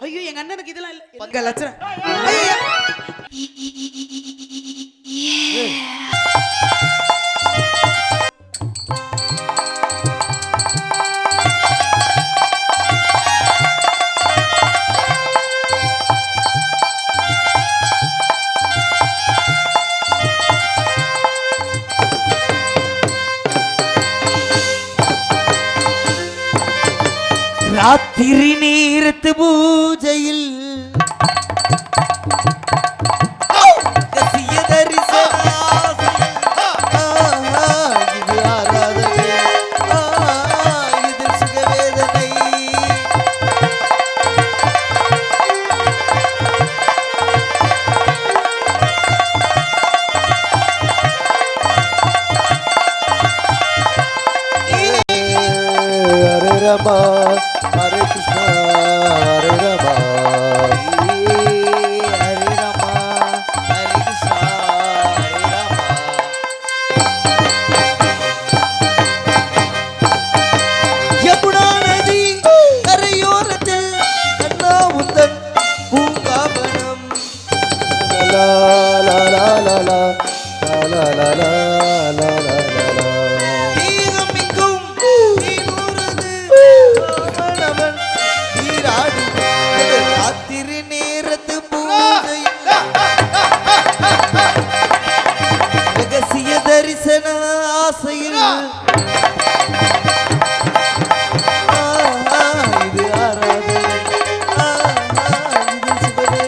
ஐயோ எங்க அண்ணனுக்கு இதெல்லாம் இல்ல. பங்க லட்சணம். ஐயோ ராத்திரி நேரத்து பூஜையில் கசிய தரிசனம் இது ஆராதனை இது சுகவேதனை Hare Rama Hare Krishna, Hare Rama, Hare Rama, Hare Krishna, Hare Rama. Yamuna நதி கரையோரத்தில் கண்ணா உந்தன் பூங்காவனம். லா லா லா லா லா லா லா லா லா லா லா. ராத்திரி நேரத்து பூஜை ரகசிய தரிசன ஆசையில் இது ஆராதனை இது சுபதே.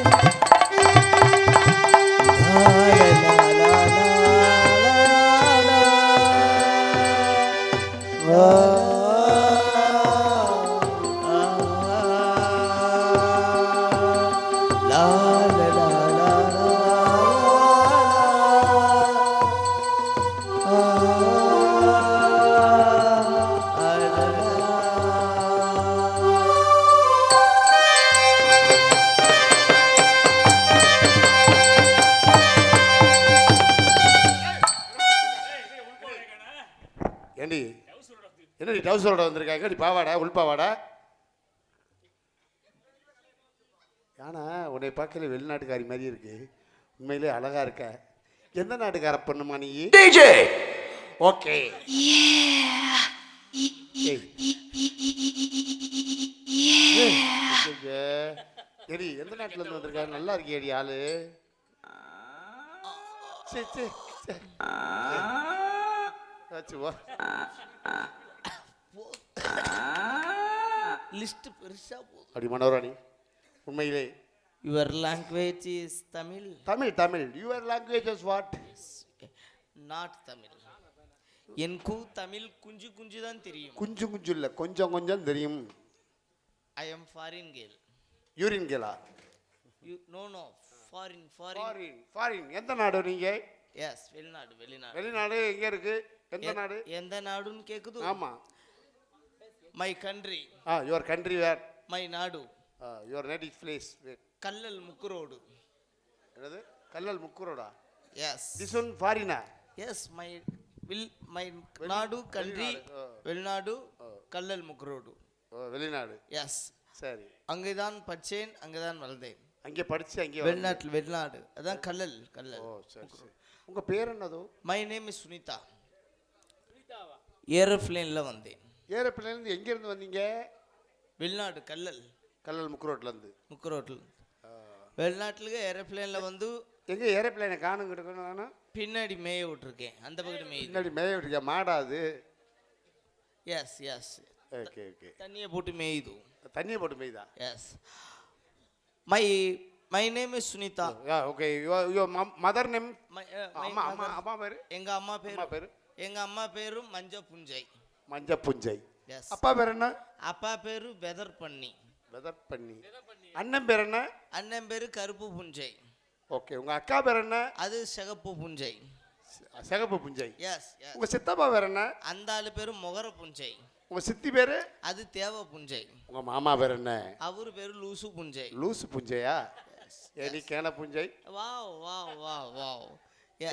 ஏண்டி என்னடி டவுசரோட வந்திருக்காங்க நீ பாவாடா உள்பாவாடா ஆனா உன்னை பார்க்கல வெளிநாட்டுக்காரி மாதிரி இருக்கு உண்மையிலே அழகா இருக்க எந்த நாட்டுக்கார பொண்ணுமா நீ டிஜே ஓகே சரி எந்த நாட்டுல இருந்து வந்திருக்க நல்லா இருக்கியடி ஆளு சரி சரி லிஸ்ட் பெருசா போகுது அப்படி மனோராணி உண்மையிலே Your language is Tamil? Tamil. Your language is what? Not Tamil. எனக்கு தமிழ் குஞ்சு குஞ்சு தான் தெரியும். குஞ்சு குஞ்சு இல்ல கொஞ்சம் கொஞ்சம் தெரியும். I am foreign girl. Urine girl. No. Foreign. எந்த நாடு நீங்க? Yes, வெளிநாடு. வெளிநாடு எங்க இருக்கு? எந்த நாடு? எந்த நாடுன்னு கேக்குது? ஆமா. My country. Your country where? My நாடு. Your native place. கல்லல் முக்குரோடு. என்னது? Kallal முக்குரோடா? Yes. This one foreigner? Yes, my நாடு country வெளிநாடு கல்லல் முக்குரோடு. வெளிநாடு. Yes. சரி. அங்கேதான் படிச்சேன் அங்கேதான் வளர்ந்தேன். அங்கே படிச்சு அங்கே வெளிநாடு அதான் கல்லல். ஓ சரி. உங்க பேர் என்னது? My name is Sunita. ஏரோப்ளேன்ல வந்தேன். ஏரோப்ளேன்ல இருந்து எங்க இருந்து வந்தீங்க? வெளிநாடு கல்லல் முக்குரோட்ல இருந்து. வெளிநாட்டுல ஏரோப்ளேன்ல வந்து எங்க ஏரோப்ளேனை காணுங்க பின்னாடி மேய விட்டுருக்கேன். அந்த பக்கம் பின்னாடி மேய விட்டுருக்க மாடாது. எஸ் ஓகே தண்ணியை போட்டு மேயுது. தண்ணியை போட்டு மேயுதா? Yes. My name is Sunita. Okay your mother name? அம்மா பேரு? எங்க அம்மா பேரு மஞ்ச புஞ்சை. எஸ். அப்பா பேர் என்ன? அப்பா பேரு வெதர் பண்ணி. அண்ணன் பேர் என்ன? அண்ணன் பேரு கருப்பு புஞ்சை. ஓகே. உங்க அக்கா பேர் என்ன? அது சிகப்பு புஞ்சை. எஸ். உங்க சித்தப்பா பேர் என்ன? அந்த ஆளு பேரு முகர புஞ்சை. உங்க சித்தி பேரு? அது தேவ புஞ்சை. உங்க மாமா பேர் என்ன? அவரு பேரு லூசு புஞ்சையா? ஏடி கேன புஞ்சை. வாவ்.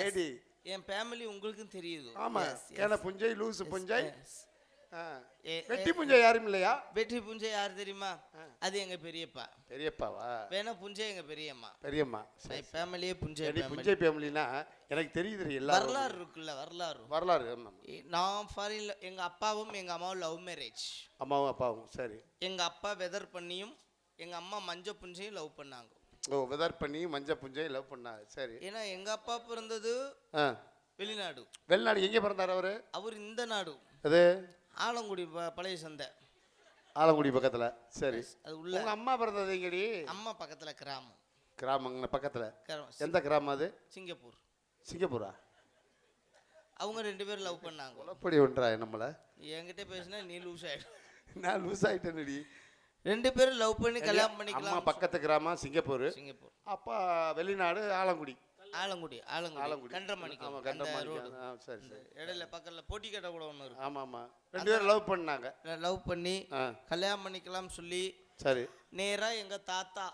ஏடி என் ஃபேமிலி உங்களுக்கு தெரியுது. ஆமா. கேன புஞ்சை, லூசு புஞ்சை. வெட்டி புஞ்சை யாரும் இல்லையா? வெற்றி புஞ்சை யார் தெரியுமா? அது எங்க பெரியப்பா. பெரியப்பாவா? வேணா புஞ்சை எங்க பெரியம்மா. பெரியம்மா. ஃபேமிலியே புஞ்சை. புஞ்சை ஃபேமிலினா எனக்கு தெரியுது. எல்லாம் வரலாறு இருக்குல்ல, வரலாறு. நான் ஃபாரின்ல எங்க அப்பாவும் எங்க அம்மாவும் லவ் மேரேஜ். அம்மாவும் அப்பாவும் சரி. எங்க அப்பா வெதர் பண்ணியும் எங்க அம்மா மஞ்ச புஞ்சையும் லவ் பண்ணாங்க. ஓ, வெதர் பண்ணி மஞ்ச புஞ்சையும் லவ் பண்ணாங்க. சரி. ஏன்னா எங்க அப்பா பிறந்தது வெளிநாடு. வெளிநாடு. எங்கே பிறந்தார் அவரு? அவர் இந்த நாடு. அது ஆலங்குடி பழைய சந்தை. ஆலங்குடி பக்கத்துல. சரி. அது உள்ள. உங்க அம்மா பிறந்தது எங்கடி? அம்மா பக்கத்துல கிராமம். கிராமங்க பக்கத்துல. எந்த கிராமம் அது? சிங்கப்பூர். சிங்கப்பூரா? அவங்க 2 பேரும் லவ் பண்ணாங்க. குழப்படி ஒன்றா நம்மள. என்கிட்ட பேசினா நீ லூஸ் ஆயிடும். நான் லூஸ் ஆயிட்டேன்டி. 2 பேரும் லவ் பண்ணி கல்யாணம் பண்ணிக்கலாம். அம்மா பக்கத்து கிராமம் சிங்கப்பூர். அப்பா வெளிநாடு ஆலங்குடி. ஆலங்குடி கண்டமணிக்கு. ஆமா, கண்டமணிக்கு. சரி சரி. இடையில பக்கத்துல போட்டி கட்ட கூட ஒன்று இருக்கு. ஆமா ஆமா. 2 பேரும் லவ் பண்ணாங்க. லவ் பண்ணி கல்யாணம் பண்ணிக்கலாம் சொல்லி. சரி. நேரா எங்க தாத்தா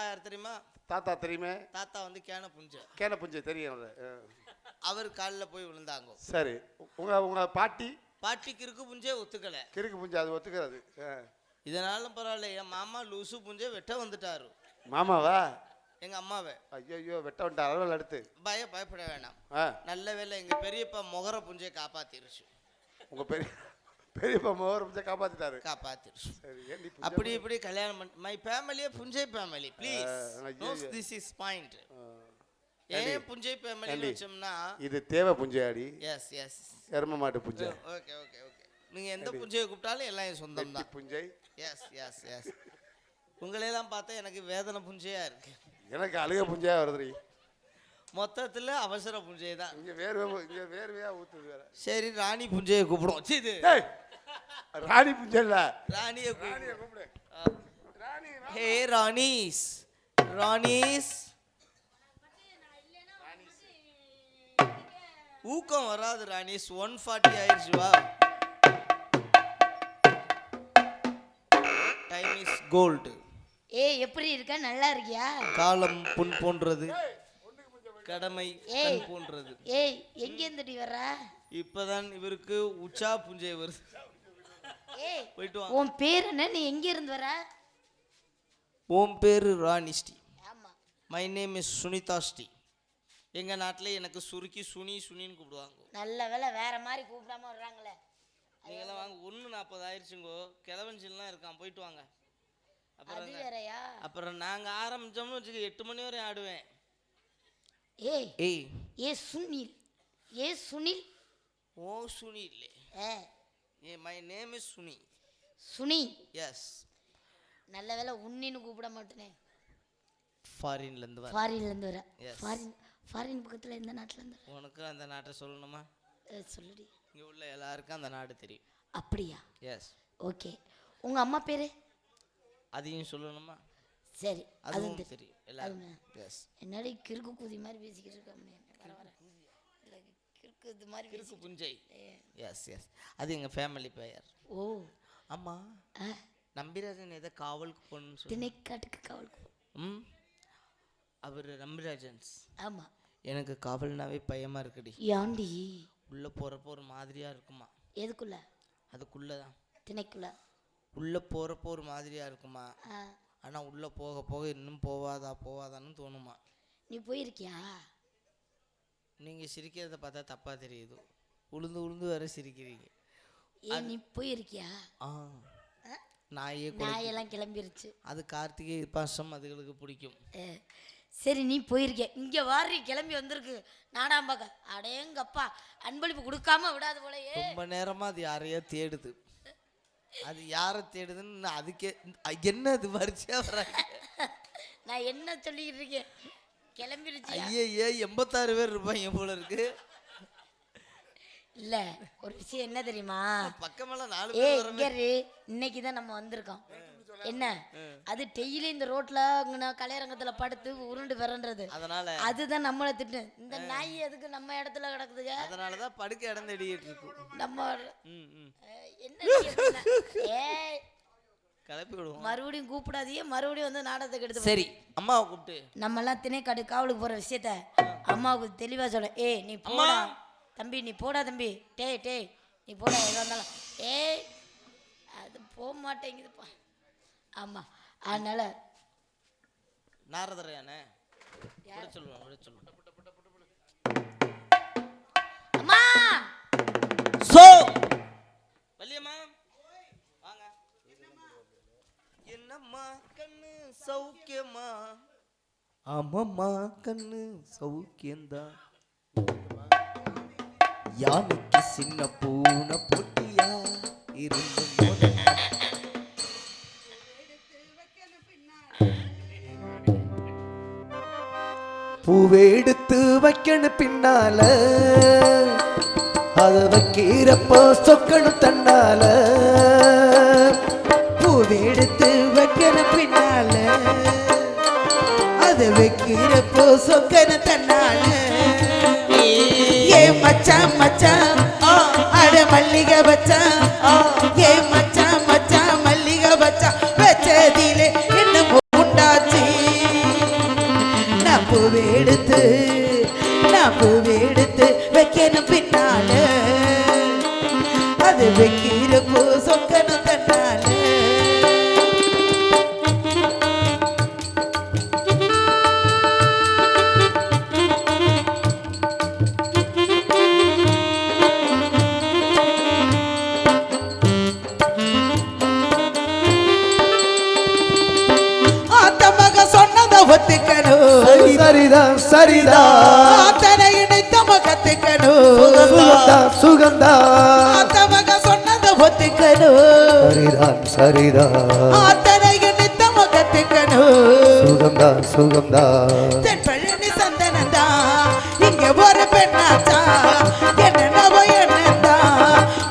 யார் தெரியுமா? தாத்தா தெரியுமே. தாத்தா வந்து கேன புஞ்சை தெரியும். அவர் காலில் போய் விழுந்தாங்க. சரி. உங்க பாட்டி கிறுக்கு புஞ்சை ஒத்துக்கல. கிறுக்கு புஞ்சை அது ஒத்துக்கிறது. இதனாலும் பரவாயில்ல, என் மாமா லூசு புஞ்சை வெட்ட வந்துட்டாரு. மாமாவா? எங்க அம்மாவை. ஐயோ, வெட்ட வந்துட்டார். அளவில் எடுத்து பயப்பட வேணாம். நல்ல வேலை எங்க பெரியப்பா முகர புஞ்சை காப்பாத்திருச்சு. உங்க பெரியப்பா முகர புஞ்சை காப்பாத்திருச்சு. அப்படி இப்படி கல்யாணம் பண்ணி மை ஃபேமிலியே புஞ்சை family. Please note this is point. ஏன் புஞ்சை ஃபேமிலின்னு வச்சோம்னா இது தேவை புஞ்சையாடி. எஸ் எரும மாட்டு புஞ்சை. ஓகே நீங்க எந்த புஞ்சையை கூப்பிட்டாலும் எல்லாம் என் சொந்தம் தான். புஞ்சை. எஸ் உங்களையெல்லாம் பார்த்தா எனக்கு வேதனை புஞ்சையா இருக்கு. எனக்கு அழுக புஞ்சையா வருது. மொத்தத்துல அவசர புஞ்சை தான். இங்க வேர்வையா ஊத்துது வேற. சரி, ராணி புஞ்சையை கூப்பிடுவோம். இது ராணி புஞ்சை இல்ல, ராணியை கூப்பிடு. ஹே ராணிஸ். ஊக்கம் வராது ராணிஸ். 140 ஆயிடுச்சு. வா, டைம் இஸ் கோல்டு. எப்படி இருக்க? நல்லா இருக்கியா? காலம் பொன் போன்றது, கடமை கண் போன்றது. எங்க இருந்துடி வர்ற? இப்பதான் இவருக்கு உச்சா புஞ்சை வருது. போயிட்டு வா. உன் பேர் என்ன? நீ எங்க இருந்து வர? உன் பேரு ராணிஸ்டி. ஆமா. My name is Sunita Sri. எங்க நாட்டில் எனக்கு சுருக்கி சுனின்னு கூப்பிடுவாங்க. நல்ல வேலை, வேற மாதிரி கூப்பிடாம வர்றாங்களே. நீங்களாம் வாங்க. 1:40 ஆயிடுச்சுங்கோ. கிழவன்சிலாம் இருக்கான். போயிட்டு வாங்க. அப்புறம் நாங்க ஆரம்பிச்சோம்னு வச்சுக்க 8 மணி வரை ஆடுவேன். சுனில். ஓ Sunil. My name is Suni. Yes. நல்ல வேலை உன்னின்னு கூப்பிட மாட்டேனே. ஃபாரின்ல இருந்து வர. ஃபாரின் பக்கத்துல எந்த நாட்டுல இருந்து? உனக்கு அந்த நாட்டை சொல்லணுமா? சொல்லுடி. இங்க உள்ள எல்லாருக்கும் அந்த நாடு தெரியும். அப்படியா? எஸ். ஓகே. உங்க அம்மா பேரு? அதையும் சொல்லணுமா? சரி, அதுவும் தெரியும் எல்லாரும். எஸ். என்னடி கிறுக்கு கூதி மாதிரி பேசிக்கிட்டு இருக்காம? கிறுக்கு புஞ்சை. எஸ். அது எங்க ஃபேமிலி பெயர். ஓ ஆமா. நம்பிராஜன் எதை காவலுக்கு போகணும்னு சொல்லி திணைக்காட்டுக்கு காவலுக்கு. அவர் நம்பிராஜன். ஆமா. எனக்கு காவல்னாவே பயமா இருக்குடி. ஏன்டி? உள்ள போறப்போ ஒரு மாதிரியா இருக்குமா. எதுக்குள்ள? அதுக்குள்ளதான். திணைக்குள்ள உள்ள போறப்போ ஒரு மாதிரியா இருக்குமா. ஆனா உள்ள போக போக இன்னும் போவாதான்னு தோணுமா. நீ போயிருக்கியா? நீங்க சிரிக்கிறத பார்த்தா தப்பா தெரியுது. உளுந்து வேற சிரிக்கிறீங்க. நீ போயிருக்கியா? நாயெல்லாம் கிளம்பிருச்சு. அது கார்த்திகை பாசம் அதுகளுக்கு பிடிக்கும். சரி, நீ போயிருக்கிய? இங்க வாரி கிளம்பி வந்திருக்கு நாடாம்பாக்க. அடேங்கப்பா, அன்பளிப்பு கொடுக்காம விடாது போலயே. ரொம்ப நேரமா அது யாரையோ தேடுது. அது யாரை தேடுதுன்னு அதுக்கே என்ன இது வரிசையா வராங்க. நான் என்ன சொல்லிக்கிட்டு இருக்கேன்? கிளம்பிருச்சு. ஐயே 86 பேர் இருப்பாங்க போல இருக்கு. இல்ல, ஒரு விஷயம் என்ன தெரியுமா? பக்கமெல்லாம் 4 பேர். இன்னைக்கு தான் நம்ம வந்திருக்கோம். என்ன அது டெய்லி இந்த ரோட்ல கலையரங்கத்துல படுத்து உருண்டு விரண்டுறது. அதனால அதுதான் நம்மளை திட்டு. இந்த நாய் எதுக்கு நம்ம இடத்துல கிடக்குதுங்க? அதனாலதான் படுக்க இடம் தேடிட்டு இருக்கு நம்ம. என்ன கிளப்பி விடுவோம். மறுபடியும் கூப்பிடாதீங்க. மறுபடியும் வந்து நாடகத்துக்கு எடுத்து. சரி, அம்மாவை கூப்பிட்டு நம்ம எல்லாம் திணைக்காடு காவலுக்கு போற விஷயத்த அம்மாவுக்கு தெளிவா சொல்ல. நீ போடா தம்பி, நீ போடா தம்பி. டே நீ போடா. எதா இருந்தாலும் ஏய் அது போக மாட்டேங்குதுப்பா. ஆமா அதனால நாரதரையானே விட சொல்லுவேன் விட சொல்லுவேன். அம்மா சோ வள்ளியம்மா வாங்க. என்னம்மா கண்ணு சௌக்கியமா? ஆமாம்மா கண்ணு சௌக்கியம்தான். யானைக்கு சின்ன பூனை போட்டியா இருந்து பூவை எடுத்து வைக்கணும் பின்னால, அத வைக்கிறப்போ சொக்கணும் தன்னால. பூவை எடுத்து வைக்கணும் பின்னால, அத வைக்கிறப்போ சொக்கணும் தன்னால. ஏ மச்சான் மச்சான் அட மல்லிகை பச்சான், ஏ மச்சான் மச்சான் மல்லிகை பச்சான் வச்சதிலே என்ன உண்டாச்சு. நான் பூவை எடுத்து வைக்கணும் பின்னால, அது வைக்கிறப்போ சொக்கணும் தன்னால. சரிதான் சரிதான் அத்தனை இணைத்தம கத்துக்கணும். சுகந்தா தமக சொன்னதை ஒத்துக்கணும். சரிதான் சரிதான் அத்தனை இணைத்தம கத்துக்கணும். சுகந்தா சுகந்தா தென்பழனி சந்தனந்தா இங்க ஒரு பெண்ணாச்சா என்னவோ என்னந்தா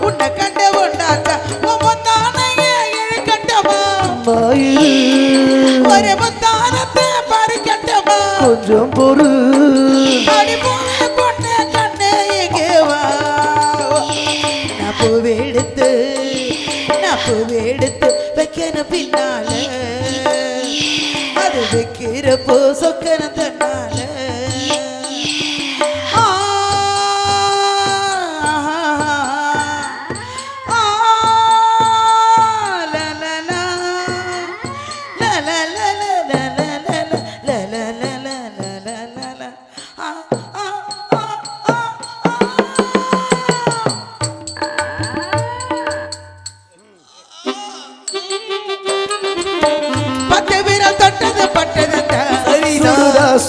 உன்னை கண்ட ஒன்றாச்சா ஒவ்வொன்றானையே இழுக்கட்டமா ஒரு முத்தானத்தை பறிக்கட்டமா கொஞ்சம் பொறு அடி போன பொண்ணு கண்ணு எங்கே வா. நான் பூவை எடுத்து வைக்கணும் பின்னால, அது வைக்கிறப்போ சொக்கணும் தன்னால.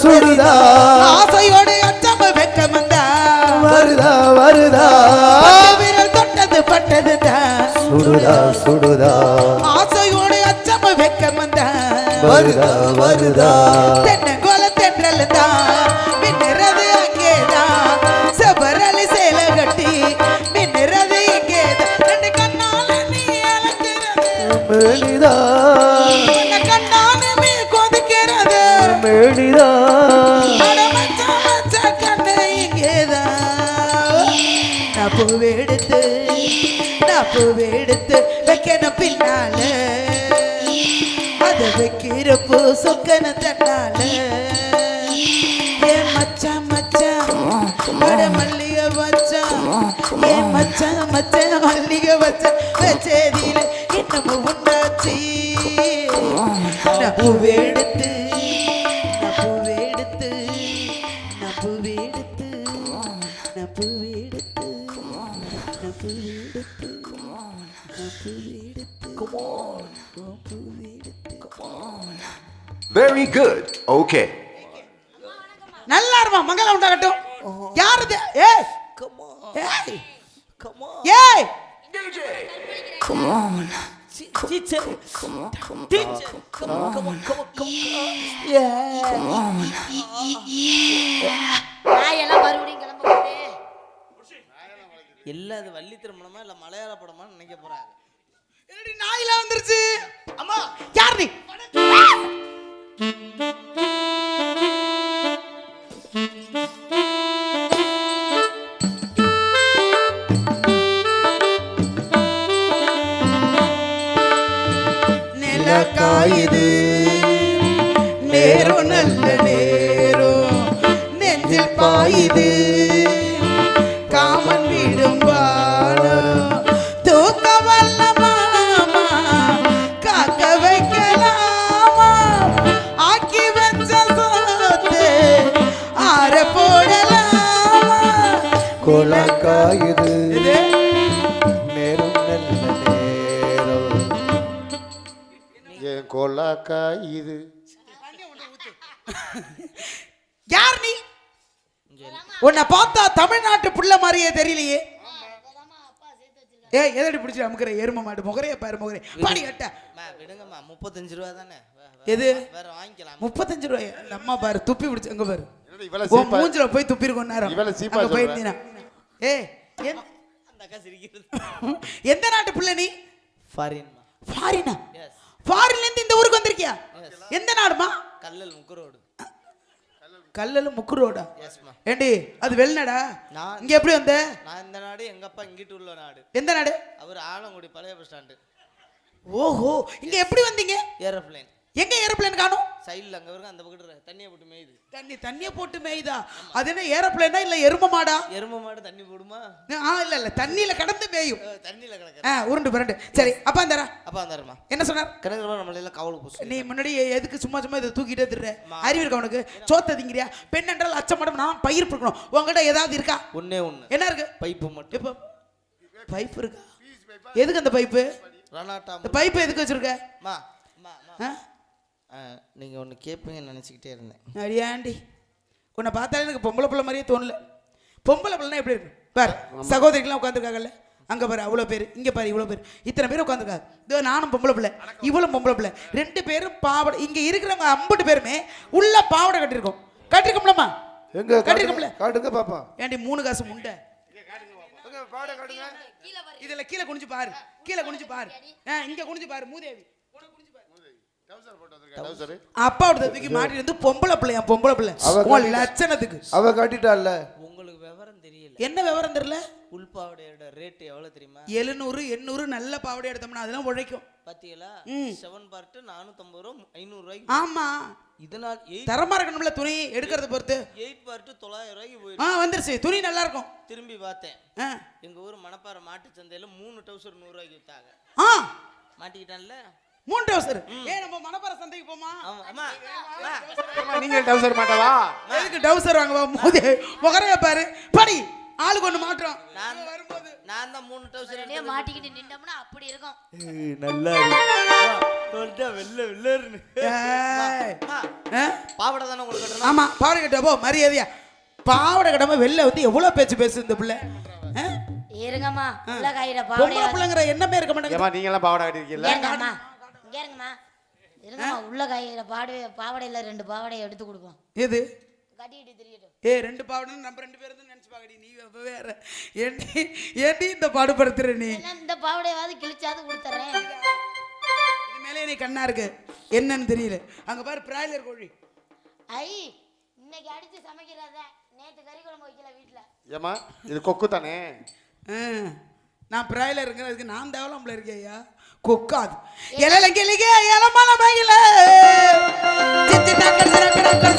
சுடுதா ஆசையோடு அச்சம வெக்கம் வந்தா வருதா வருதா விரல் தொட்டது பட்டதுதா சுடுதா சுடுதா ஆசையோடு அச்சம வெக்கம் வந்தா வருதா வருதா தென்னங்கோல தென்றல்தா மின்னுறது அங்கேதான் செபரலி சேலை கட்டி மின்னுறது இங்கேதான் ரெண்டு கண்ணால நீ அலங்குறது மெலிதா கண்ணால நீ கொதிக்கிறது மெலிதா பூவை எடுத்து வைக்கணும் பின்னால, அத வைக்கிறப்போ சொக்கணும் தன்னால. ஏன் மச்சான் மச்சான் அட மல்லிகை வச்சான், ஏன் மச்சான் மச்சான் மல்லிகை வச்சான் வச்சதில இன்னமும் உண்டாச்சு. பூவை எடுத்து Very good. Okay. நல்லா இருமா மங்களம் உண்டாகட்டும். யார் இது? ஏய் come on. ஏய் come on. ஏய் DJ come on. Teacher come on. Teacher come on come on come on come on. Yeah come on. நான் எல்லாம் மறுபடியும் கிளம்ப போறே. இல்ல அது வள்ளி திருமணமா இல்ல மலையாள படமா நினைக்க போறாங்க. என்னடி நாயில வந்துருச்சு. அம்மா யார் நீ? நிலக்காயுது நேரம் நல்ல நேரம் நெஞ்சில் பாயுது காமன் விடும் வானம் தூக்க கோலக்காயுது இது நேரம் நல்ல நேரம் என் கோலாக்கா இது. யார் நீ? உன்னை பார்த்தா தமிழ்நாட்டு புள்ள மாதிரியே தெரியலையே. ஏய் எதடி பிடிச்சி அமுக்குற எரும மாடு முகரைய பாரு முகரே பாடி கட்ட. விடுங்கம்மா 35 ரூபா தானே. எது வேற வாங்கிக்கலாம். 35 ரூபாய் நம்ம பாரு துப்பி பிடிச்சு அங்க பாரு. என்னடா இவ்வளவு உன் சீப்பா? மூஞ்சில போய் துப்பி இருக்கும் நேரம். இவ்வளவு சீப்பா அங்க சொல்ற? போயிருந்தீனா. ஏய் அந்த அக்கா சிரிக்கிறது. எந்த நாட்டு புள்ள நீ? ஃபாரின்மா. ஃபாரினா? எஸ். ஃபாரின்ல இருந்து இந்த ஊருக்கு வந்திருக்கியா? எந்த நாடுமா? கல்லல் முக்குரோடு. கல்லல முக்குரோடா? எஸ்மா. ஏண்டி அது வெளிநாடா? நான் இங்க எப்படி வந்த? நான் இந்த நாடு, எங்க அப்பா இங்கிட்டு உள்ள நாடு. எந்த நாடு? அவர் ஆலங்குடி பழைய பஸ் ஸ்டாண்டு. ஓஹோ இங்க எப்படி வந்தீங்க? ஏரோப்ளேன். எங்க ஏரோப்ளேன் காணோம்? சைடுல அங்க வரைக்கும் அந்த பக்கத்துல தண்ணியை போட்டு மேயுது. தண்ணிய போட்டு மேய்தா? அது என்ன ஏரோப்ளேனா இல்ல எரும மாடா? எரும மாடு தண்ணி போடுமா? இல்ல தண்ணியில கடந்து மேயும். தண்ணியில கிடக்குற. உருண்டு புரண்டு. சரி அப்பா அந்தரா அப்பா வந்தாருமா. என்ன சொன்னார்? கிணறுல நம்மள எல்லாம் காவல் பூசு. நீ முன்னாடி எதுக்கு சும்மா சும்மா இதை தூக்கிட்டே திர்ற? அறிவு இருக்கா உனக்கு? சோத்த திங்கிறியா? பெண் என்றால் அச்சமடம் நான் பயிர் இருக்கணும். உங்ககிட்ட ஏதாவது இருக்கா? ஒண்ணே ஒண்ணு. என்ன இருக்கு? பைப்பு மட்டும். எப்ப பைப் இருக்கா? எதுக்கு அந்த பைப்பு? ரணாட்டா. இந்த பைப்பு எதுக்கு வச்சிருக்க? மா மா மா. நீங்க ஒன்னு கேட்பீங்கன்னு நினைச்சிக்கிட்டே இருந்தேன். அடியாண்டி உன்னை பார்த்தாலே எனக்கு பொம்பளை பிள்ளை மாதிரியே தோணல. பொம்பளை பிள்ளைனா எப்படி இருக்கு பாரு. சகோதரிகள்லாம் உட்காந்துருக்காங்கல்ல அங்க பாரு அவ்வளோ பேர், இங்க பாரு இவ்வளோ பேர், இத்தனை பேர் உட்காந்துருக்காங்க. இதோ நானும் பொம்பளை பிள்ளை, இவ்வளோ பொம்பளை பிள்ளை, 2 பேரும் பாவடை. இங்க இருக்கிறவங்க 50 பேருமே உள்ள பாவடை கட்டிருக்கோம். கட்டிருக்கோம்லம்மா? எங்க கட்டிருக்கோம்ல? காட்டுங்க பாப்பா. ஏண்டி 3 காசு முண்டை பாட காட்டுங்க. இதுல கீழே குனிஞ்சு பாரு, கீழே குனிஞ்சு பாரு, இங்க குனிஞ்சு பாரு மூதேவி. அப்பா தூக்கி மாட்டி வந்து பொம்பளை பிள்ளையா? பொம்பளை பிள்ளை லட்சணத்துக்கு அவ காட்டிட்டால. உங்களுக்கு விவரம் தெரியல. என்ன விவரம் தெரியல? உள்பாவடையோட ரேட் எவ்வளவு தெரியுமா? 700 800 நல்ல பாவடை எடுத்தோம்னா அதெல்லாம் உழைக்கும். பாத்தீங்களா? 7 பார்ட் 450 ரூபாய் 500 ரூபாய்க்கு. ஆமா இதனால் தரமா இருக்கணும்ல துணி எடுக்கிறத பொறுத்து. 8 பார்ட் 900 ரூபாய்க்கு போயிருக்கு. வந்துருச்சு துணி நல்லா இருக்கும். திரும்பி பார்த்தேன், எங்க ஊர் மணப்பாறை மாட்டு சந்தையில 3 டவுசர் 100 ரூபாய்க்கு வித்தாங்க. மாட்டிக்கிட்டான்ல 3 டவுசர். நம்ம மணப்பாறை சந்தைக்கு போமா? ஆமா. நீங்க டவுசர் மாட்டவா? எதுக்கு டவுசர் வாங்கவா? மூதே முகரைய பாரு படி. ஆளுக்கு ஒண்ணு மாட்றோம். நான் தான் 3 டவுசர் மாட்டிக்கிட்டு நின்றோம்னா அப்படி இருக்கும். நல்லா இருக்கு. சொல்லிட்டா வெள்ளன்னு. பாவடை தானே உங்களுக்கு கட்டணும்? ஆமா பாவடை கட்ட போ மரியாதையா. பாவடை கட்டாம வெளில வந்து எவ்வளவு பேச்சு இந்த பிள்ளை. இருங்கம்மா உள்ள காயிற பொம்பளை பாவடை பிள்ளைங்கற என்னமே இருக்க மாட்டாங்க. ஏமா நீங்க எல்லாம் பாவாடை கட்டிருக்கீங்களா? ஏங்கம்மா இங்க இருங்கம்மா. இருங்கம்மா உள்ள காயிற பாவடையில 2 பாவடையை எடுத்து கொடுப்போம். எது கட்டிட்டு திரியட்டும். 2 பாவடை நம்ம 2 பேரும் தான் நினைச்சு பாக்கடி. நீ வேற ஏண்டி இந்த பாடுபடுத்துற நீ? இந்த பாவடையாவது கிழிச்சாவது கொடுத்துறேன். இது மேலே நீ கண்ணா இருக்கு என்னன்னு தெரியல. அங்க பாரு பிராய்லர் கோழி. ஐ இன்னைக்கு அடிச்சு சமைக்கிறத நேத்து கறி குழம்பு வைக்கல வீட்ல. ஏமா இது கொக்கு தானே? நான் பிராய்லர் இருக்கிறதுக்கு நான் தேவலாம்ல இருக்கேயா. கொக்காது எலலங்கிலிக எலமல மயில சித்தினா கர்சன கடக்கர்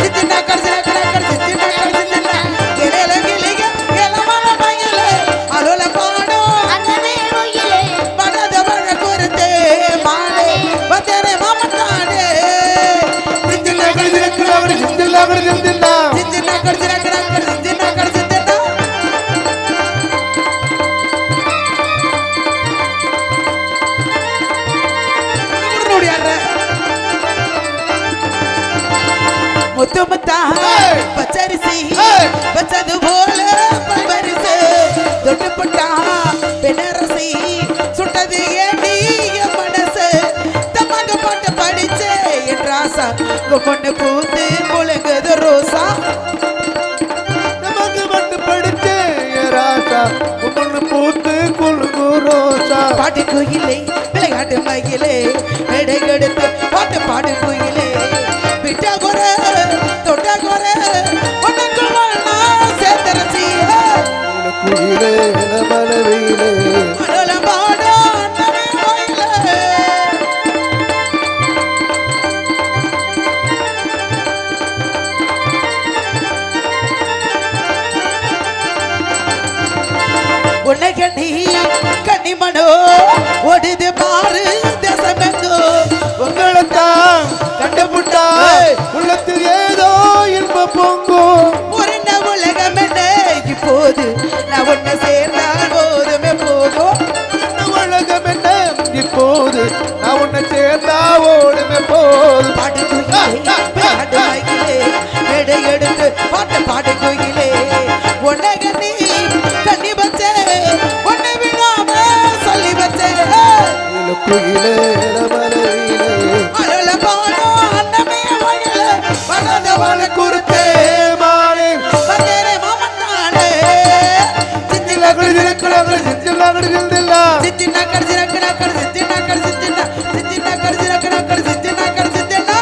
சித்தினா கர்சன கடக்கர் சித்தினா எலலங்கிலிக எலமல மயில அலோல பாடோ அன்னமே கோயிலே படத பட குருதே மாலே வதரே மாமட்டாடே சித்தினா கர்சன கடக்கர் சித்தினா கர்சன கடக்கர் சித்தினா கர்சன முத்து முத்தா பச்சரிசி பச்சது போல பரிசு தொட்டு புட்டா பெனரசி சுட்டது ஏடி மனசு தமங்க போட்டு படிச்சே என் ராசா பொண்ணு பூத்து முழுங்குது ரோசா. நமக்கு மட்டும் படிச்சே ராசா பொண்ணு பூத்து குலுங்கு ரோசா. பாட்டு கோயிலே விளையாட்டு மயிலே மேடை எடுத்து பாட்டு பாடு கோயிலே விட்டா குறை தொட்டா குறை ஒன்னுக்குள்ள சேர்த்தரசி குயிலே மலவிலே மலல பாடோ அண்ணமே கோயிலே. உன்னை கண்ணிமனோ ஒடிது பாரு தேசமெங்கோ உங்களைத்தான் கண்டுபிட்டா உள்ளத்தில் ஏதோ இன்ப பொங்கும். ஒரு உலகம் என்ன வந்தா ஓடுமே போதும். பாட்டு கோயிலே பாட்டு மைக்கிலே எடை எடுத்து பாட்டு பாட்டு கோயிலே உன்னை கண்ணி தண்ணி வச்சே உன்னை விடாம சொல்லி வச்சே குயிலே மலையிலே அழல பானோ அன்னமே வயல வளதவள குருத்தே மானே பந்தேரே மாமன்னானே சித்தில குளிரக்குளக்குள சிஞ்சிலாங்கடி சிந்தில்லா சித்தினா கர்ஜினா கர் சித்தினா கர் சித்தினா சித்தினா கர்ஜினா கர் சித்தினா கர் சித்தினா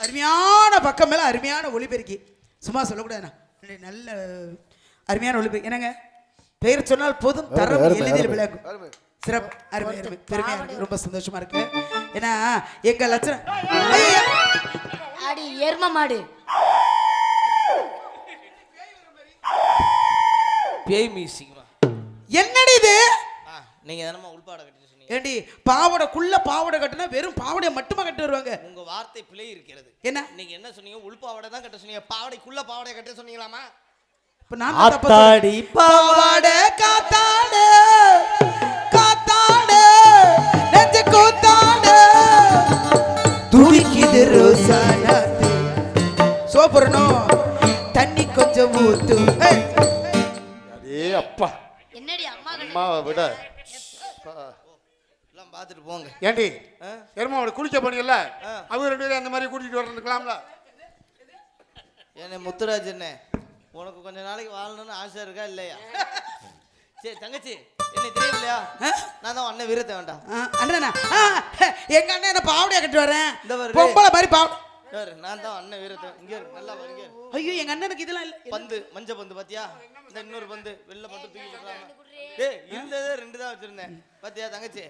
அருமையான பக்கம் மேல அருமையான ஒளிபெருக்கி சும்மா சொல்லக்கூடாதுண்ணா நல்ல அருமையான ஒளிபெருக்கி என்னங்க பெயர் சொன்னால் போதும் தரம் எளிதில் விளக்கும் சிறப்பு அருமை அருமை பெருமையா இருக்கு ரொம்ப சந்தோஷமா இருக்கு ஏன்னா எங்க லட்சணம் ஐயையோ! அடி எரும மாடு பேய் மியூசிக்மா. என்னடி இது நீங்க தானமா உள்பாட கட்டி சொன்னீங்க. ஏண்டி பாவடைக்குள்ள பாவடை கட்டுனா வெறும் பாவடையை மட்டுமா கட்டி வருவாங்க உங்க வார்த்தை பிழை இருக்கிறது. என்ன நீங்க என்ன சொன்னீங்க? உள்பாவடை தான் கட்ட சொன்னீங்க. பாவடைக்குள்ள பாவடை கட்ட சொன்னீங்களாமா? இப்ப நான் தான் தப்பா சொன்னேன். பாவாடை காத்தாடு காத்தாடு நெஞ்ச கூத்தாடு துடிக்குது ரோசானாத்து சோப்புறணும் தண்ணி கொஞ்சம் ஊத்து ஏய், அடே அப்பா என்னடி அம்மா அம்மாவை விட எல்லாம் பார்த்துட்டு போங்க. ஏண்டி ஆ? எருமாவோட குளிக்க போனீங்கல்ல ஆ. அவங்க 2 பேரும் அந்த மாதிரி கூட்டிட்டு வரணுக்கலாம்ல. என்ன முத்துராஜ் என்ன உனக்கு கொஞ்ச நாளைக்கு வாழணும்னு ஆசை இருக்கா இல்லையா? சரி தங்கச்சி என்ன தெரியலையா? நான் தான் அண்ணன் வீரத்தை வேண்டாம். அண்ணனா எங்க அண்ணன் என்ன பாவடையா கட்டி வரேன் இந்த பாரு. பொம்பளை மாதிரி பாவ யாரு? நான் தான் அண்ணன் வீரத்தை. இங்க இரு, நல்லா பாரு, இங்க இரு. ஐயோ எங்க அண்ணனுக்கு இதெல்லாம் இல்ல பந்து மஞ்ச பந்து பாத்தியா? இந்த இன்னொரு பந்து வெள்ள பந்து தூக்கி போடுறாங்க. டேய் இருந்ததே 2 தான் வச்சிருந்தேன் பாத்தியா தங்கச்சி?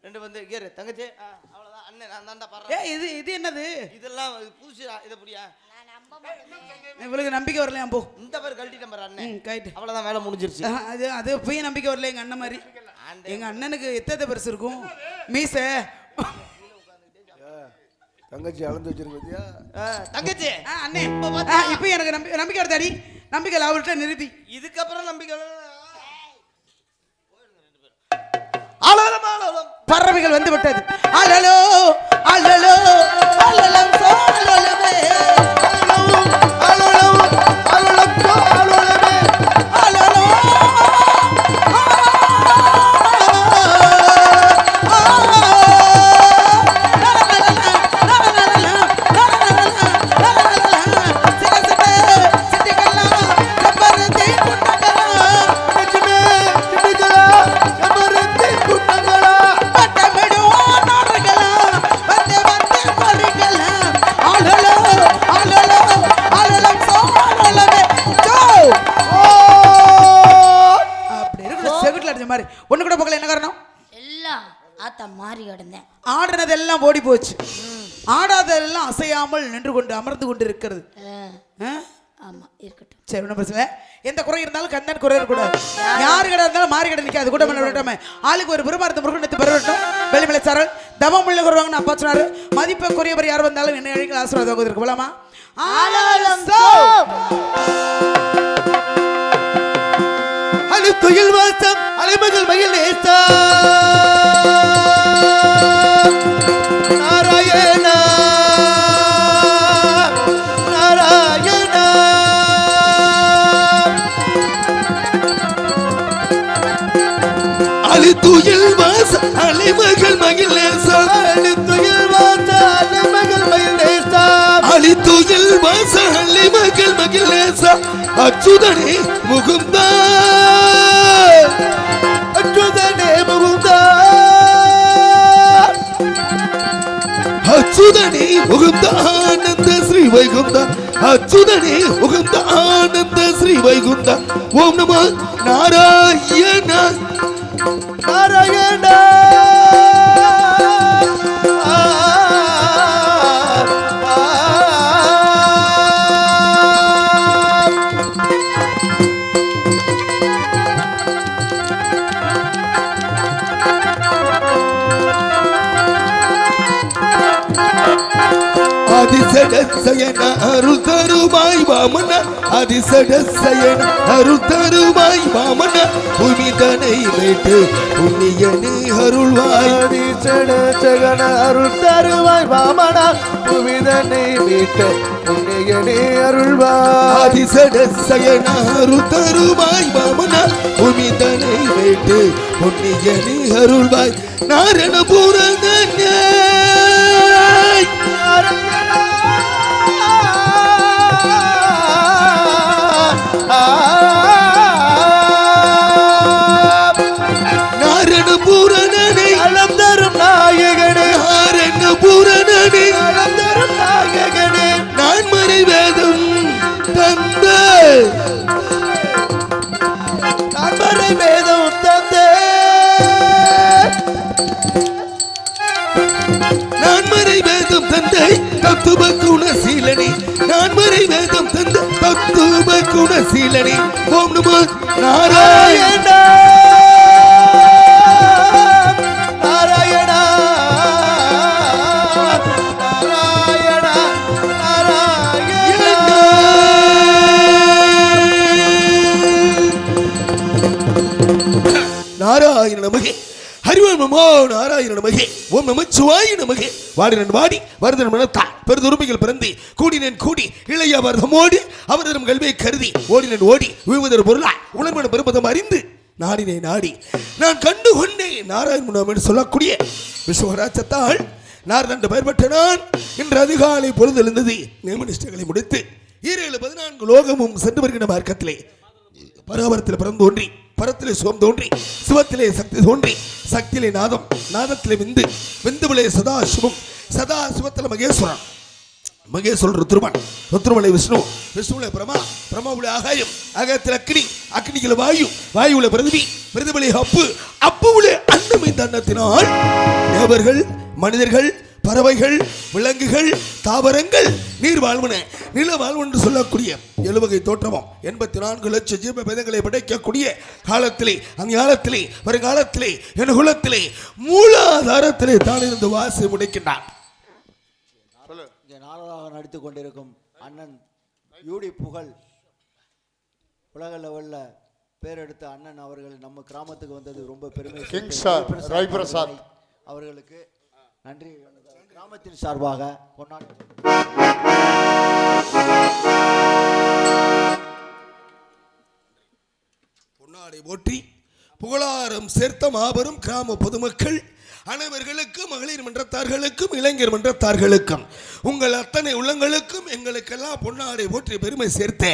2 பந்து இங்க இரு தங்கச்சி. அவ்வளவுதான் அண்ணன் நான் தான்டா பாறேன். ஏய் இது என்னது இதெல்லாம் புதுசு இத புடியா? இவளுக்கு நம்பிக்கை வரலையா போ இந்த பேர் கழட்டிட்டேன் பாரு அண்ணன். கைட்டு அவ்வளவுதான் வேலை முடிஞ்சிருச்சு. அது அது போய் நம்பிக்கை வரல எங்க அண்ணன் மாதிரி எங்க அண்ணனுக்கு எத்தனை பெருசு இருக்கும் மீச தங்கச்சி அளந்து வச்சிருக்க பத்தியா? தங்கச்சி அண்ணே இப்போ எனக்கு நம்பிக்கை வருதாடி நம்பிக்கை அவர்கிட்ட நிறுத்தி இதுக்கப்புறம் நம்பிக்கை பறவைகள் வந்து விட்டது அலலோ அலலோ அலலம் சோலலமே அலுலம் அலுலம் அலுலமே அலலோ ஒண்ணு கூட போகல என்ன காரணம் எல்லாம் ஆத்தா மாறி கிடந்தேன் ஆடினதெல்லாம் ஓடி போச்சு ஆடாததெல்லாம் அசையாமல் நின்று கொண்டு அமர்ந்து கொண்டு இருக்கிறது ஆமா இருக்கட்டும் சரி ஒன்றும் பிரச்சனை எந்த குறை இருந்தாலும் கந்தன் குறை இருக்கக்கூடாது யாரு கடை இருந்தாலும் மாறி கடை நிற்காது கூட பண்ண விட்டாம ஆளுக்கு ஒரு பெருமாரத்து முருகனத்து பெறட்டும் வெளிமலை சாரல் தவம் உள்ள வருவாங்கன்னு அப்பா சொன்னாரு மதிப்பை குறையவர் யார் வந்தாலும் என்ன அழைக்கல ஆசீர்வாதம் இருக்கு போலாமா அழுத்துயில் வாசம் அலைமகள் மயில் நேசா நாராயணா நாராயணா அழுத்துயில் வாசம் அலைமகள் மயில் நேசா அழுத்துயில் வாசம் அலைமகள் மயில் நேசா அழுத்துயில் வாசம் அலைமகள் மயில் நேசா அச்சுதனே முகுந்தா அச்சுதனே முகுந்தா அச்சுதனே முகுந்தா ஆனந்த ஸ்ரீ வைகுந்தா அச்சுதனே முகுந்தா ஆனந்த ஸ்ரீ வைகுந்தா ஓம் நம நாராயண நாராயண அதிசடசயன அருள் தருவாய் வாமன அதிசடசயன அருள் தருவாய் வாமன புனிதனை மீட்டு புண்ணியனை அருள்வாய் அதிசடசயன அருள் தருவாய் வாமன புனிதனை மீட்டு புண்ணியனை அருள்வாய் அதிசடசயன அருள் தருவாய் வாமன புனிதனை மீட்டு புண்ணியனை அருள்வாய் நாரண பூரணனே நாரண பூரணனே அலம் தரும் நாயகனே நாரண பூரணனே அலம் தரும் நாயகனே நான் மறை வேதம் தந்த நான்மறை வேதம் தந்தே நான்மறை வேதம் தந்தை தத்துவ குணசீலனே நான்மறை வேதம் தந்த தத்துவ குணசீலனே ஓம் நமோ நாராயண நாராயண நாராயண நாராயண நாராயண நமகே ஹரிவம் நமோ நாராயண நமகே ஓம் நமச்சிவாய நமகே வாடினன் வாடி வருதன் மனத்தான் பெருதுருமைகள் பிறந்து கூடினன் கூடி இளைய வருதமோடி அவரிடம் கல்வியை கருதி ஓடினன் ஓடி விழுவதர் பொருளா உணர்வன பெருமதம் அறிந்து நாடினை நாடி நான் கண்டு கொண்டேன் நாராயணன் என்று சொல்லக்கூடிய விஸ்வராஜத்தால் நார்தண்டு பெயர் பெற்ற நான் இன்று அதிகாலை பொழுது எழுந்தது நியமனிஷ்டங்களை முடித்து 7-14 லோகமும் சென்று வருகின்ற மார்க்கத்திலே பராபரத்தில் பிறந்து தோன்றி பரத்திலே சுகம் தோன்றி சிவத்திலே சக்தி தோன்றி சக்தியிலே நாதம் நாதத்திலே விந்து விந்துவிலே சதாசிவம் சதாசிவத்தில் மகேஸ்வரன் மகேஸ்வரன் ருத்ரமன் ருத்ரமலை விஷ்ணு விஷ்ணுவிலே பிரமா பிரமாவுலே ஆகாயம் ஆகாயத்தில் அக்னி அக்னியில வாயு வாயுவிலே பிரதிபி பிரதிபலி அப்பு அப்புவிலே அன்னமை தன்னத்தினால் தேவர்கள் மனிதர்கள் பறவைகள் விலங்குகள் தாவரங்கள் நீர் வாழ்வன நில வாழ்வன் என்று சொல்லக்கூடிய 7 வகை தோற்றமும் 84 லட்சம் ஜீவ பேதங்களை படைக்கக்கூடிய காலத்திலே அந்த காலத்திலே வருங்காலத்திலே என் குலத்திலே மூலாதாரத்திலே தான் இருந்து வாசி முடிக்கின்றான். இங்கே நாடகமாக நடித்துக் கொண்டிருக்கும் அண்ணன் யூடி புகழ் உலக லெவலில் பேர் எடுத்த அண்ணன் அவர்கள் நம்ம கிராமத்துக்கு வந்தது ரொம்ப பெருமை. கிங் சார் ரவி பிரசாத் அவர்களுக்கு நன்றி கிராமத்தின் சார்பாக கொண்டாடி பொன்னாடை போற்றி புகழாரம் சேர்த்த மாபெரும் கிராம பொதுமக்கள் அனைவர்களுக்கும் மகளிர் மன்றத்தார்களுக்கும் இளைஞர் மன்றத்தார்களுக்கும் உங்கள் அத்தனை உள்ளங்களுக்கும் எங்களுக்கெல்லாம் பொன்னாடை போற்றி பெருமை சேர்த்த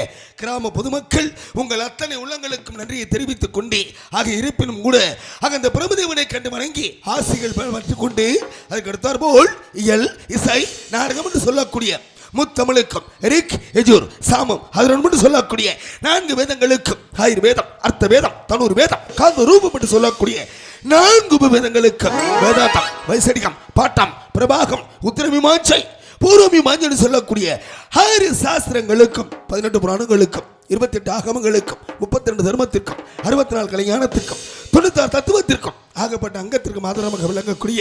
கிராம பொதுமக்கள் உங்கள் அத்தனை உள்ளங்களுக்கும் நன்றியை தெரிவித்துக் கொண்டு ஆக இருப்பினும் கூட அந்த பிரபுதேவனை கண்டு வணங்கி ஆசிகள் பெற்றுக் கொண்டு அதுக்கு அடுத்தார் போல் இயல் இசை நாடகம் என்று சொல்லக்கூடிய முத்தமிழுக்கும் ரிக் எஜூர் சாமம் அதற்கு சொல்லக்கூடிய 4 வேதங்களுக்கும் ஆயுர்வேதம் அர்த்த வேதம் தனூர் வேதம் காந்த ரூபம் என்று சொல்லக்கூடிய 4 உபவேதங்களுக்கும் வேதாந்தம் வைசடிகம் பாட்டம் பிரபாகம் உத்திரமீமாஞ்சை பூர்வமீமாஞ்சை என்று சொல்லக்கூடிய 6 சாஸ்திரங்களுக்கும் 18 புராணங்களுக்கும் 28 ஆகமங்களுக்கும் 32 தர்மத்திற்கும் 64 கலைஞானத்திற்கும் 96 தத்துவத்திற்கும் ஆகப்பட்ட அங்கத்திற்கும் ஆதரமாக விளங்கக்கூடிய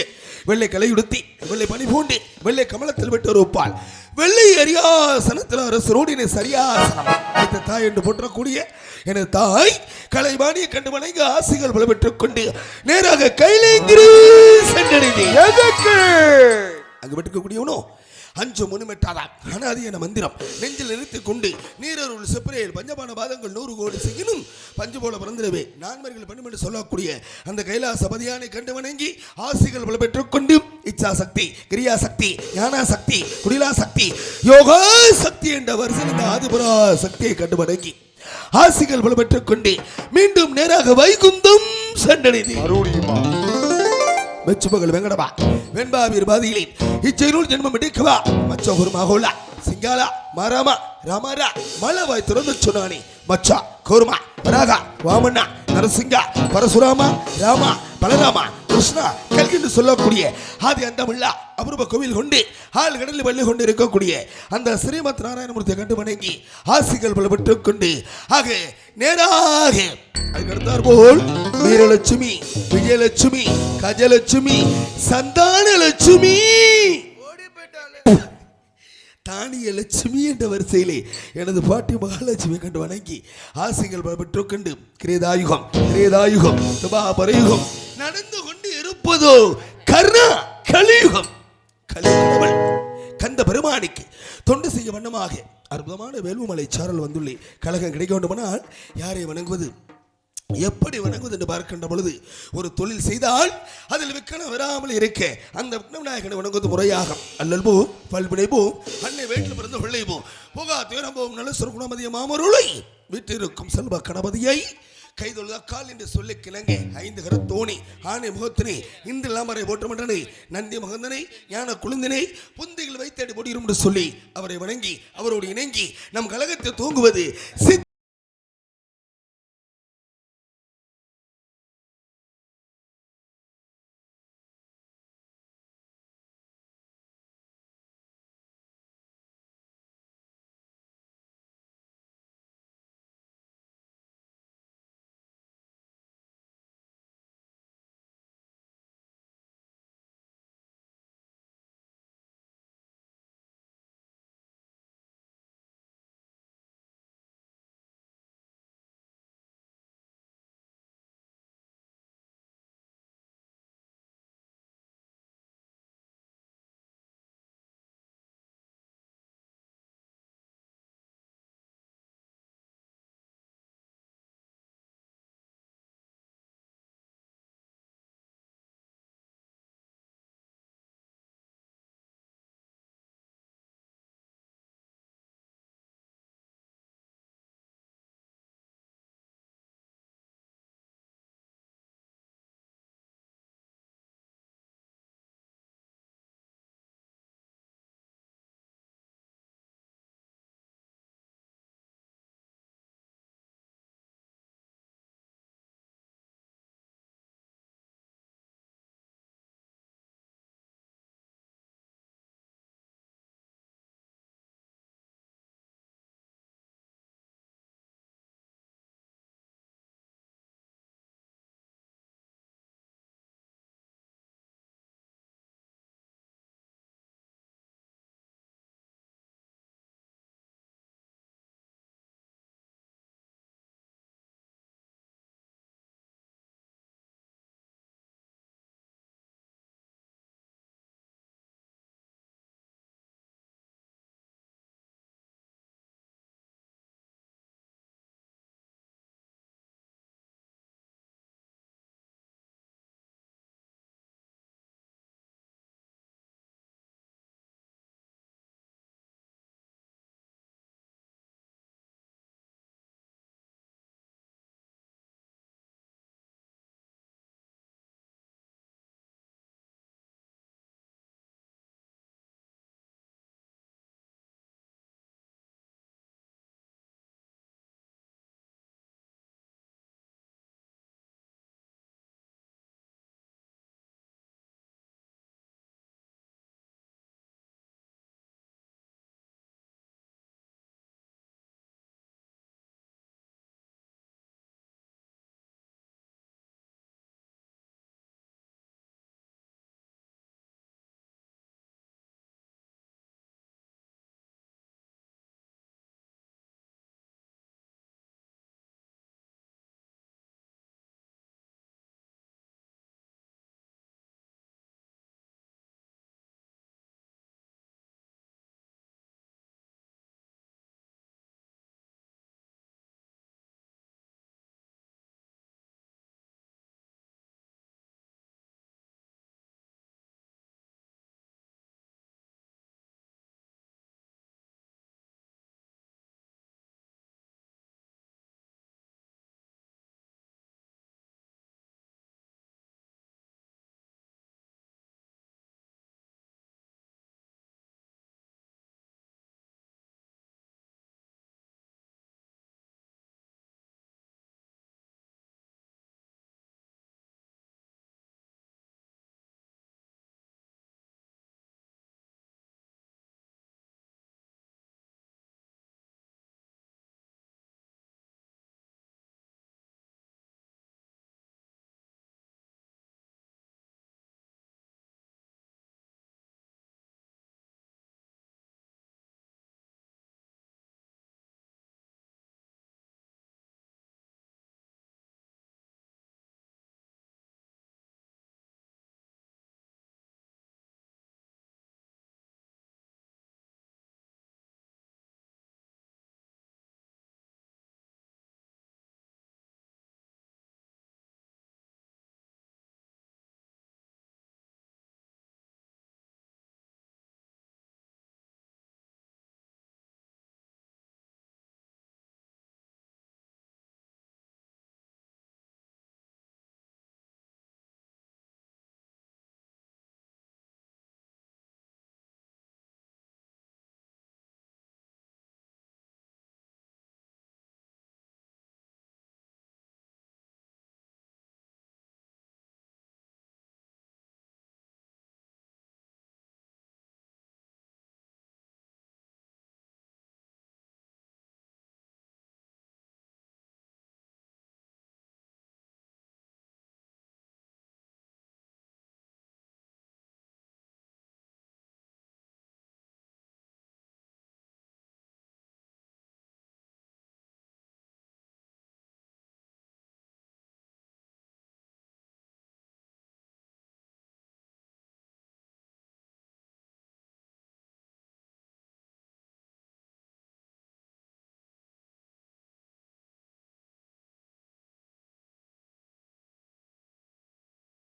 வெள்ளை கலையுடுத்தி வெள்ளை பனி பூண்டி வெள்ளை கமலத்தில் விட்டு ஒப்பால் வெள்ளை அரியாசனத்தில் அரசரோடினை சரியாசனம் இந்த தாய் என்று போற்றக்கூடிய எனது தாய் கலைவாணியை கண்டு வணங்கி ஆசைகள் பல பெற்றுக் கொண்டு நேராக கைலேங்கிரி சென்றடைந்தேன். அங்கு பெற்றுக்கக்கூடியவனோ 5 முனுமெட்டாதான் அனாதி என மந்திரம் நெஞ்சில் நிறுத்திக் கொண்டு நீரருள் செப்பரையில் பஞ்சபான பாதங்கள் 100 கோடி செய்யணும் பஞ்சு போல பிறந்திரவே நான்மர்கள் பண்ணும் என்று சொல்லக்கூடிய அந்த கைலாச பதியானை கண்டு வணங்கி ஆசைகள் பல பெற்றுக் கொண்டு இச்சா சக்தி கிரியா சக்தி ஞானா சக்தி குடிலா சக்தி யோகா சக்தி என்ற வருஷம் இந்த ஆதிபுரா சக்தியை கண்டு வணங்கி ஆசைகள் பல பெற்றுக் கொண்டு மீண்டும் நேராக வைகுந்தம் சென்றடைந்தேன். மெச்சுமகள் வெங்கடவா வெண்பாவீர் பாதியிலே இச்சையினுள் ஜென்மம் எடுக்கவா மச்ச குருமாகோலா சிங்காலா மாராமா ராமாரா மலவாய் திறந்து சொன்னானே மச்சா கோருமா பராகா வாமண்ணா நரசிங்கா பரசுராமா ராமா பலராமா கிருஷ்ணா கல்கி என்று சொல்லக்கூடிய ஆதி அந்தமில்லா அபூர்வ கோவில் கொண்டு ஆள் கடலில் வள்ளி கொண்டு இருக்கக்கூடிய அந்த ஸ்ரீமத் நாராயணமூர்த்தியை கண்டு வணங்கி ஆசிகள் பல பெற்றுக் கொண்டு ஆக நேராக அதுக்கடுத்தார் போல் வீரலட்சுமி விஜயலட்சுமி கஜலட்சுமி சந்தான லட்சுமி தானிய லட்சுமி என்ற வரிசையிலே எனது பாட்டி மகாலட்சுமி கண்டு வணங்கி ஆசைகள் பெற்றுக்கொண்டு கிரேதாயுகம் கிரேதாயுகம் பரயுகம் நடந்து கொண்டு இருப்பதோ கர்ணா கலியுகம். கலியுகடவள் கந்த பெருமானிக்கு தொண்டு செய்ய வண்ணமாக அற்புதமான வேல்வமலை சாரல் வந்துள்ளே. கழகம் கிடைக்க வேண்டுமானால் யாரை வணங்குவது, எப்படி வணங்குவது என்று பார்க்கின்ற பொழுது, ஒரு தொழில் செய்தால் அதில் விக்கணம் வராமல் இருக்க அந்த விக்ன விநாயகனை வணங்குவது முறையாகும். அல்லல் போம் பல்வினை போம் அன்னை வீட்டில் பிறந்த பிள்ளை போம் புகா துயரம் போம் நல்ல சொற்குணமதிய மாமருளை வீட்டிற்கும் செல்வ கணபதியை கைதொழுத கால் என்று சொல்லி கிளங்க 5 கரத்தோணி ஆணை முகத்தினை இன்று இல்லாமரை போற்றமன்றனை நந்தி மகந்தனை ஞான குழுந்தினை புந்திகள் வைத்தடி முடியும் என்று சொல்லி அவரை வணங்கி அவரோடு இணங்கி நம் கழகத்தை தூங்குவது